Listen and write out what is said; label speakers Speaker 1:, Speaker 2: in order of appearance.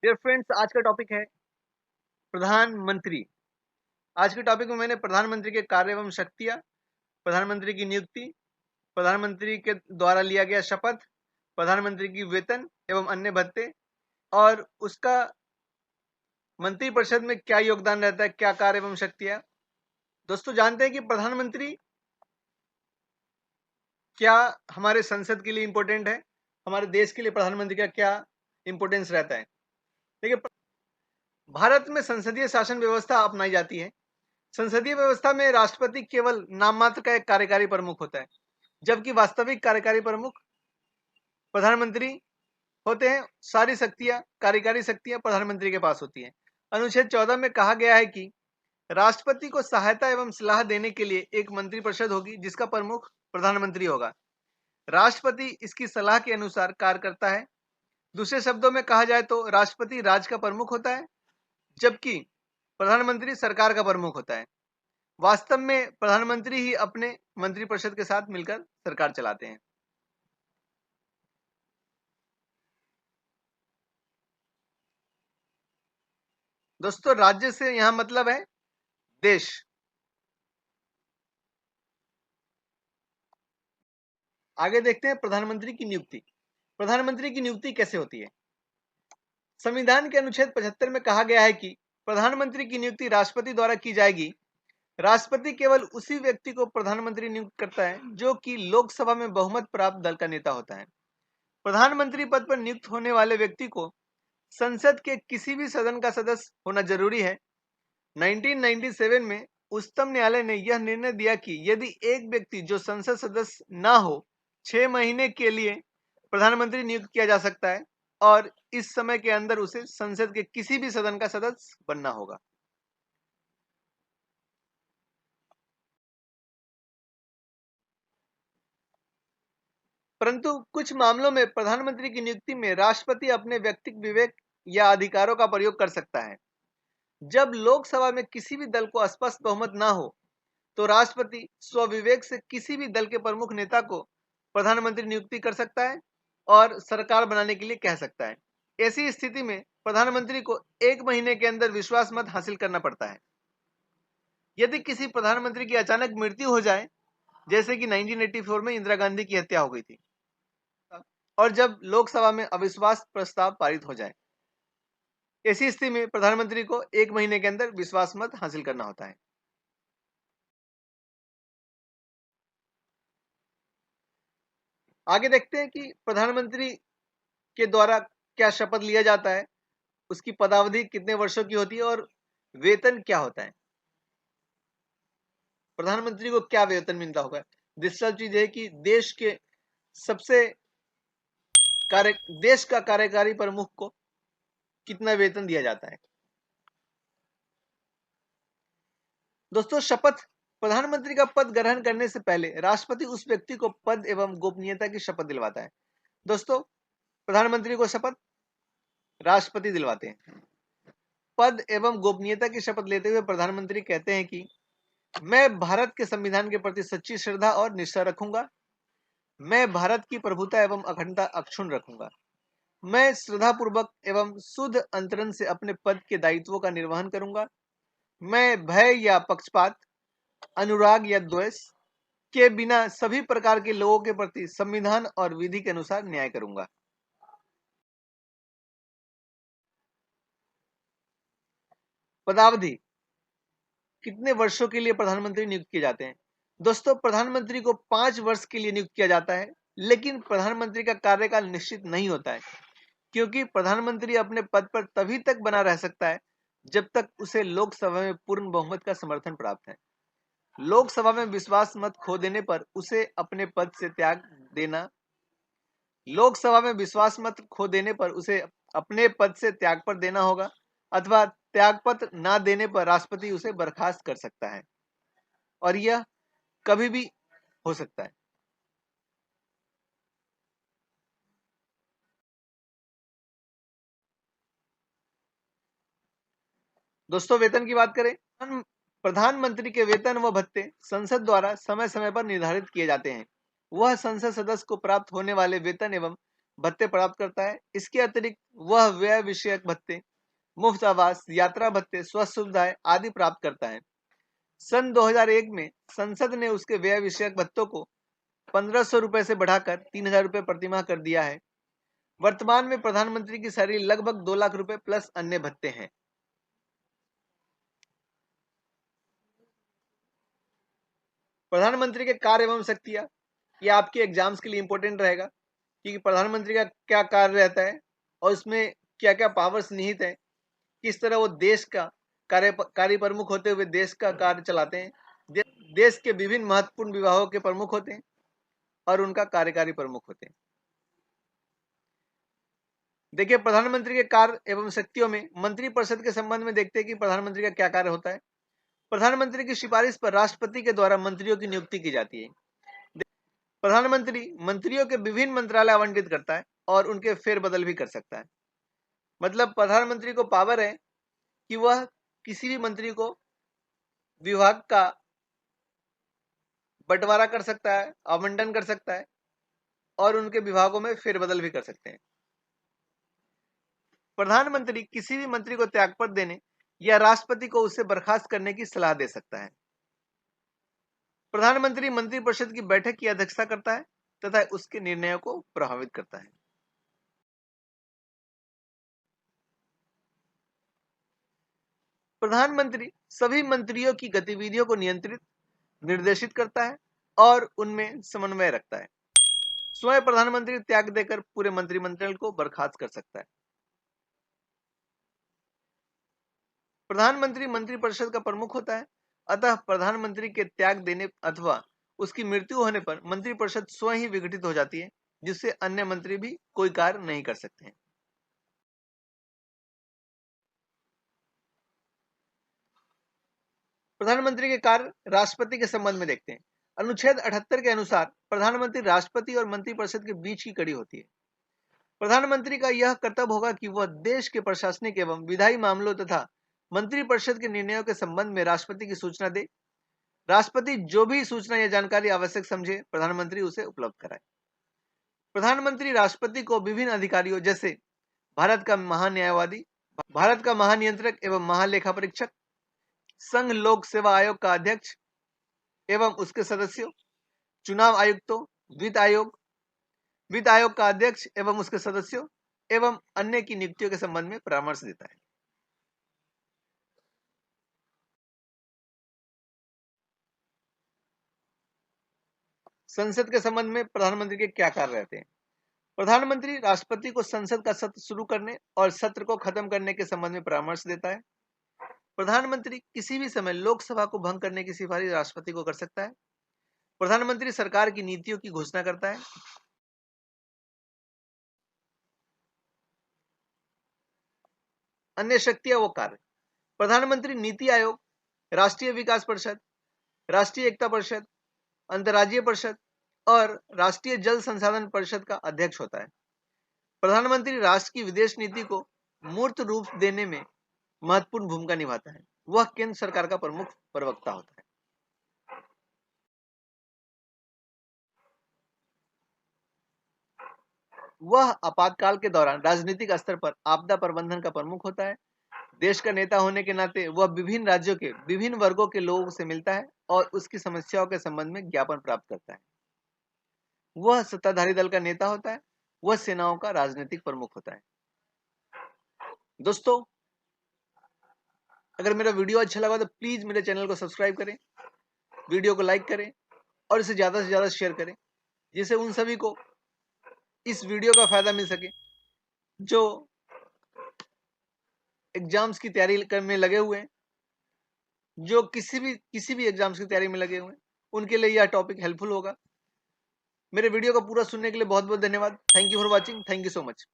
Speaker 1: Dear friends, आज का topic है प्रधानमंत्री। आज के टॉपिक में मैंने प्रधानमंत्री के कार्य एवं शक्तियां, प्रधानमंत्री की नियुक्ति, प्रधानमंत्री के द्वारा लिया गया शपथ, प्रधानमंत्री की वेतन एवं अन्य भत्ते और उसका मंत्रिपरिषद में क्या योगदान रहता है, क्या कार्य एवं शक्तियां। दोस्तों, जानते हैं कि प्रधानमंत्री क्या हमारे संसद के लिए इंपॉर्टेंट है, हमारे देश के लिए प्रधानमंत्री का क्या इंपॉर्टेंस रहता है। देखिए, भारत में संसदीय शासन व्यवस्था अपनाई जाती है। संसदीय व्यवस्था में राष्ट्रपति केवल नाम मात्र का एक कार्यकारी प्रमुख होता है, जबकि वास्तविक कार्यकारी प्रमुख प्रधानमंत्री होते हैं। सारी शक्तियां, कार्यकारी शक्तियां प्रधानमंत्री के पास होती हैं। अनुच्छेद 14 में कहा गया है कि राष्ट्रपति को सहायता एवं सलाह देने के लिए एक मंत्रिपरिषद होगी, जिसका प्रमुख प्रधानमंत्री होगा। राष्ट्रपति इसकी सलाह के अनुसार कार्य करता है। दूसरे शब्दों में कहा जाए तो राष्ट्रपति राज्य का प्रमुख होता है, जबकि प्रधानमंत्री सरकार का प्रमुख होता है। वास्तव में प्रधानमंत्री ही अपने मंत्रिपरिषद के साथ मिलकर सरकार चलाते हैं। दोस्तों, राज्य से यहां मतलब है देश। आगे देखते हैं प्रधानमंत्री की नियुक्ति। प्रधानमंत्री की नियुक्ति कैसे होती है। संविधान के अनुच्छेद 75 में कहा गया है कि प्रधानमंत्री की नियुक्ति राष्ट्रपति द्वारा की जाएगी। राष्ट्रपति केवल उसी व्यक्ति को प्रधानमंत्री नियुक्त करता है जो कि लोकसभा में बहुमत प्राप्त दल का नेता होता है। प्रधानमंत्री पद पर नियुक्त होने वाले व्यक्ति को संसद के किसी भी सदन का सदस्य होना जरूरी है। 1997 में उच्चतम न्यायालय ने यह निर्णय दिया कि यदि एक व्यक्ति जो संसद सदस्य ना हो 6 महीने के लिए प्रधानमंत्री नियुक्त किया जा सकता है और इस समय के अंदर उसे संसद के किसी भी सदन का सदस्य बनना होगा। परंतु कुछ मामलों में प्रधानमंत्री की नियुक्ति में राष्ट्रपति अपने व्यक्तिगत विवेक या अधिकारों का प्रयोग कर सकता है। जब लोकसभा में किसी भी दल को स्पष्ट बहुमत ना हो तो राष्ट्रपति स्वविवेक से किसी भी दल के प्रमुख नेता को प्रधानमंत्री नियुक्ति कर सकता है और सरकार बनाने के लिए कह सकता है। ऐसी स्थिति में प्रधानमंत्री को 1 महीने के अंदर विश्वास मत हासिल करना पड़ता है। यदि किसी प्रधानमंत्री की अचानक मृत्यु हो जाए, जैसे कि 1984 में इंदिरा गांधी की हत्या हो गई थी, और जब लोकसभा में अविश्वास प्रस्ताव पारित हो जाए, ऐसी स्थिति में प्रधानमंत्री को 1 महीने के अंदर विश्वास मत हासिल करना होता है। आगे देखते हैं कि प्रधानमंत्री के द्वारा क्या शपथ लिया जाता है, उसकी पदावधि कितने वर्षों की होती है और वेतन क्या होता है। प्रधानमंत्री को क्या वेतन मिलता होगा। दूसरा चीज है कि देश के सबसे देश का कार्यकारी प्रमुख को कितना वेतन दिया जाता है। दोस्तों, शपथ। प्रधानमंत्री का पद ग्रहण करने से पहले राष्ट्रपति उस व्यक्ति को पद एवं गोपनीयता की शपथ दिलवाता है। दोस्तों, प्रधानमंत्री को शपथ राष्ट्रपति दिलवाते हैं। पद एवं गोपनीयता की शपथ लेते हुए प्रधानमंत्री कहते हैं कि मैं भारत के संविधान के प्रति सच्ची श्रद्धा और निष्ठा रखूंगा। मैं भारत की प्रभुता एवं अखंडता अक्षुण्ण रखूंगा। मैं श्रद्धापूर्वक एवं शुद्ध अंतरण से अपने पद के दायित्वों का निर्वहन करूंगा। मैं भय या पक्षपात, अनुराग या द्वेष के बिना सभी प्रकार के लोगों के प्रति संविधान और विधि के अनुसार न्याय करूंगा। पदावधि। कितने वर्षों के लिए प्रधानमंत्री नियुक्त किए जाते हैं। दोस्तों, प्रधानमंत्री को 5 वर्ष के लिए नियुक्त किया जाता है, लेकिन प्रधानमंत्री का कार्यकाल निश्चित नहीं होता है, क्योंकि प्रधानमंत्री अपने पद पर तभी तक बना रह सकता है जब तक उसे लोकसभा में पूर्ण बहुमत का समर्थन प्राप्त है। लोकसभा में विश्वास मत खो देने पर उसे अपने पद से त्याग देना लोकसभा में विश्वास मत खो देने पर उसे अपने पद से त्याग पर देना होगा, अथवा त्यागपत्र ना देने पर राष्ट्रपति उसे बर्खास्त कर सकता है, और यह कभी भी हो सकता है। दोस्तों, वेतन की बात करें। प्रधानमंत्री के वेतन व भत्ते संसद द्वारा समय समय पर निर्धारित किए जाते हैं। वह संसद सदस्य को प्राप्त होने वाले वेतन एवं भत्ते प्राप्त करता है। इसके अतिरिक्त वह व्यय विषयक भत्ते, मुफ्त आवास, यात्रा भत्ते, स्वास्थ्य सुविधाएं आदि प्राप्त करता है। सन 2001 में संसद ने उसके व्यय विषयक भत्तों को 1500 रुपए से बढ़ाकर 3000 रुपए प्रतिमाह कर दिया है। वर्तमान में प्रधानमंत्री की सैलरी लगभग 2 लाख रुपए प्लस अन्य भत्ते हैं। प्रधानमंत्री के कार्य एवं शक्तियां, ये आपके एग्जाम्स के लिए इंपॉर्टेंट रहेगा कि प्रधानमंत्री का क्या कार्य रहता है और उसमें क्या क्या पावर्स निहित है, किस तरह वो देश का कार्य प्रमुख होते हुए देश का कार्य चलाते हैं, देश के विभिन्न महत्वपूर्ण विभागों के प्रमुख होते हैं और उनका कार्यकारी प्रमुख होते हैं। देखिए, प्रधानमंत्री के कार्य एवं शक्तियों में मंत्रिपरिषद के संबंध में देखते हैं कि प्रधानमंत्री का क्या कार्य होता है। प्रधानमंत्री की सिफारिश पर राष्ट्रपति के द्वारा मंत्रियों की नियुक्ति की जाती है। प्रधानमंत्री मंत्रियों के विभिन्न मंत्रालय आवंटित करता है और उनके फेरबदल भी कर सकता है। मतलब प्रधानमंत्री को पावर है कि वह किसी भी मंत्री को विभाग का बंटवारा कर सकता है, आवंटन कर सकता है और उनके विभागों में फेरबदल भी कर सकते हैं। प्रधानमंत्री किसी भी मंत्री को त्यागपत्र देने या राष्ट्रपति को उससे बर्खास्त करने की सलाह दे सकता है। प्रधानमंत्री मंत्रिपरिषद की बैठक की अध्यक्षता करता है तथा उसके निर्णयों को प्रभावित करता है। प्रधानमंत्री सभी मंत्रियों की गतिविधियों को नियंत्रित, निर्देशित करता है और उनमें समन्वय रखता है। स्वयं प्रधानमंत्री त्याग देकर पूरे मंत्रिमंडल को बर्खास्त कर सकता है। प्रधानमंत्री मंत्रिपरिषद का प्रमुख होता है, अतः प्रधानमंत्री के त्याग देने अथवा उसकी मृत्यु होने पर मंत्रिपरिषद स्वयं ही विघटित हो जाती है, जिससे अन्य मंत्री भी कोई कार्य नहीं कर सकते हैं। प्रधानमंत्री के कार्य राष्ट्रपति के संबंध में देखते हैं। अनुच्छेद 78 के अनुसार प्रधानमंत्री राष्ट्रपति और मंत्रिपरिषद के बीच की कड़ी होती है। प्रधानमंत्री का यह कर्तव्य होगा कि वह देश के प्रशासनिक एवं विधायी मामलों तथा मंत्रिपरिषद के निर्णयों के संबंध में राष्ट्रपति की सूचना दे। राष्ट्रपति जो भी सूचना या जानकारी आवश्यक समझे, प्रधानमंत्री उसे उपलब्ध कराए। प्रधानमंत्री राष्ट्रपति को विभिन्न अधिकारियों जैसे भारत का महान्यायवादी, भारत का महानियंत्रक एवं महालेखा परीक्षक, संघ लोक सेवा आयोग का अध्यक्ष एवं उसके सदस्यों, चुनाव आयुक्तों, वित्त आयोग का अध्यक्ष एवं उसके सदस्यों एवं अन्य की नियुक्तियों के संबंध में परामर्श देता है। संसद के संबंध में प्रधानमंत्री के क्या कार्य रहते हैं? प्रधानमंत्री राष्ट्रपति को संसद का सत्र शुरू करने और सत्र को खत्म करने के संबंध में परामर्श देता है। प्रधानमंत्री किसी भी समय लोकसभा को भंग करने की सिफारिश राष्ट्रपति को कर सकता है। प्रधानमंत्री सरकार की नीतियों की घोषणा करता है। अन्य शक्तियां व कार्य। प्रधानमंत्री नीति आयोग, राष्ट्रीय विकास परिषद, राष्ट्रीय एकता परिषद, अंतर्राज्यीय परिषद और राष्ट्रीय जल संसाधन परिषद का अध्यक्ष होता है। प्रधानमंत्री राष्ट्र की विदेश नीति को मूर्त रूप देने में महत्वपूर्ण भूमिका निभाता है। वह केंद्र सरकार का प्रमुख प्रवक्ता होता है। वह आपातकाल के दौरान राजनीतिक स्तर पर आपदा प्रबंधन का प्रमुख होता है। देश का नेता होने के नाते वह विभिन्न राज्यों के विभिन्न वर्गों के लोगों से मिलता है और उसकी समस्याओं के संबंध में ज्ञापन प्राप्त करता है। वह सत्ताधारी दल का नेता होता है। वह सेनाओं का राजनीतिक प्रमुख होता है। दोस्तों, अगर मेरा वीडियो अच्छा लगा तो प्लीज मेरे चैनल को सब्सक्राइब करें, वीडियो को लाइक करें और इसे ज्यादा से ज्यादा शेयर करें, जिससे उन सभी को इस वीडियो का फायदा मिल सके जो एग्जाम्स की तैयारी में लगे हुए हैं, जो किसी भी एग्जाम्स की तैयारी में लगे हुए हैं, उनके लिए यह टॉपिक हेल्पफुल होगा। मेरे वीडियो को पूरा सुनने के लिए बहुत बहुत धन्यवाद। Thank you for watching. Thank you so much.